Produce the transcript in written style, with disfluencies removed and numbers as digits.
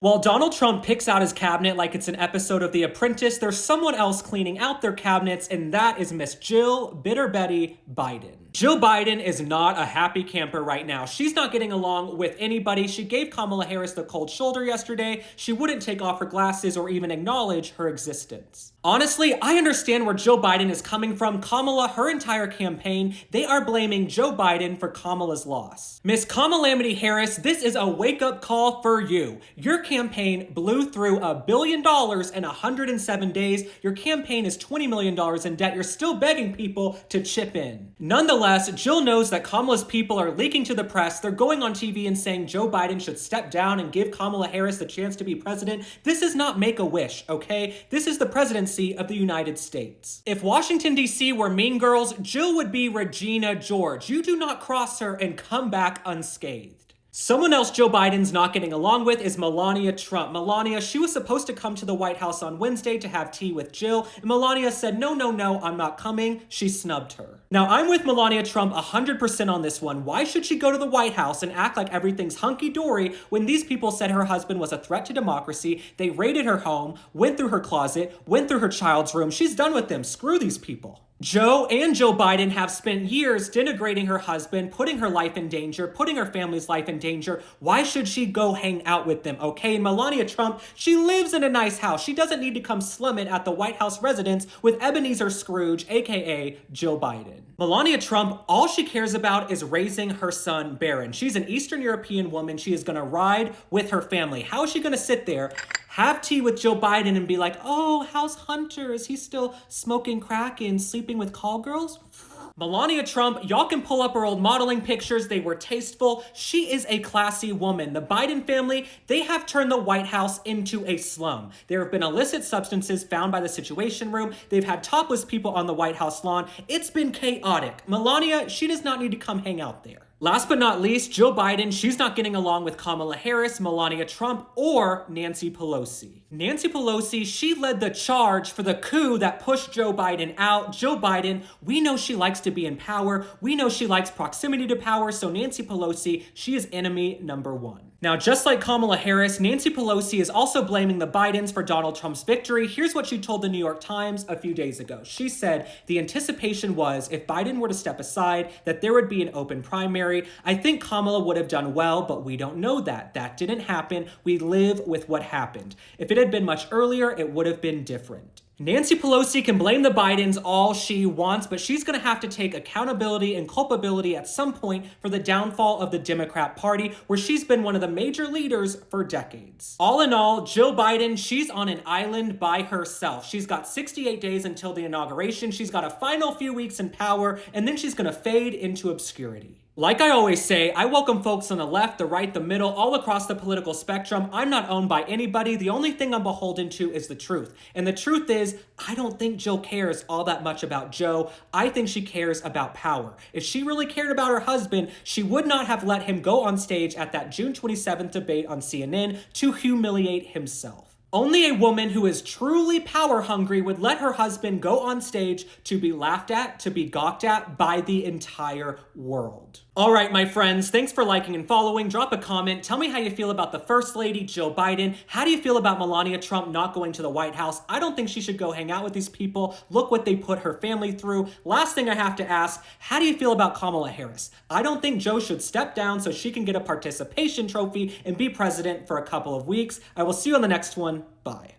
While Donald Trump picks out his cabinet like it's an episode of The Apprentice, there's someone else cleaning out their cabinets, and that is Miss Jill Bitter Betty Biden. Jill Biden is not a happy camper right now. She's not getting along with anybody. She gave Kamala Harris the cold shoulder yesterday. She wouldn't take off her glasses or even acknowledge her existence. Honestly, I understand where Joe Biden is coming from. Kamala, her entire campaign, they are blaming Joe Biden for Kamala's loss. Miss Kamalamity Harris, this is a wake-up call for you. Your campaign blew through $1 billion in 107 days. Your campaign is $20 million in debt. You're still begging people to chip in. Nonetheless, Jill knows that Kamala's people are leaking to the press. They're going on TV and saying Joe Biden should step down and give Kamala Harris the chance to be president. This is not Make-A-Wish, okay? This is the presidency of the United States. If Washington, D.C. were Mean Girls, Jill would be Regina George. You do not cross her and come back unscathed. Someone else Joe Biden's not getting along with is Melania Trump. Melania, she was supposed to come to the White House on Wednesday to have tea with Jill, and Melania said, no, I'm not coming. She snubbed her. Now, I'm with Melania Trump 100% on this one. Why should she go to the White House and act like everything's hunky-dory when these people said her husband was a threat to democracy? They raided her home, went through her closet, went through her child's room. She's done with them. Screw these people. Joe and Joe Biden have spent years denigrating her husband, putting her life in danger, putting her family's life in danger. Why should she go hang out with them, okay? And Melania Trump, she lives in a nice house. She doesn't need to come slum it at the White House residence with Ebenezer Scrooge, aka Joe Biden. Melania Trump, all she cares about is raising her son, Barron. She's an Eastern European woman. She is gonna ride with her family. How is she gonna sit there, have tea with Joe Biden and be like, oh, how's Hunter? Is he still smoking crack and sleeping with call girls? Melania Trump, y'all can pull up her old modeling pictures. They were tasteful. She is a classy woman. The Biden family, they have turned the White House into a slum. There have been illicit substances found by the Situation Room. They've had topless people on the White House lawn. It's been chaotic. Melania, she does not need to come hang out there. Last but not least, Jill Biden, she's not getting along with Kamala Harris, Melania Trump, or Nancy Pelosi. Nancy Pelosi, she led the charge for the coup that pushed Joe Biden out. Joe Biden, we know she likes to be in power. We know she likes proximity to power. So Nancy Pelosi, she is enemy number one. Now, just like Kamala Harris, Nancy Pelosi is also blaming the Bidens for Donald Trump's victory. Here's what she told the New York Times a few days ago. She said, the anticipation was if Biden were to step aside, that there would be an open primary. I think Kamala would have done well, but we don't know that. That didn't happen. We live with what happened. If it had been much earlier, it would have been different. Nancy Pelosi can blame the Bidens all she wants, but she's going to have to take accountability and culpability at some point for the downfall of the Democrat Party, where she's been one of the major leaders for decades. All in all, Jill Biden, she's on an island by herself. She's got 68 days until the inauguration. She's got a final few weeks in power, and then she's going to fade into obscurity. Like I always say, I welcome folks on the left, the right, the middle, all across the political spectrum. I'm not owned by anybody. The only thing I'm beholden to is the truth. And the truth is, I don't think Jill cares all that much about Joe. I think she cares about power. If she really cared about her husband, she would not have let him go on stage at that June 27th debate on CNN to humiliate himself. Only a woman who is truly power hungry would let her husband go on stage to be laughed at, to be gawked at by the entire world. All right, my friends, thanks for liking and following. Drop a comment. Tell me how you feel about the First Lady, Jill Biden. How do you feel about Melania Trump not going to the White House? I don't think she should go hang out with these people. Look what they put her family through. Last thing I have to ask, how do you feel about Kamala Harris? I don't think Joe should step down so she can get a participation trophy and be president for a couple of weeks. I will see you on the next one. Bye.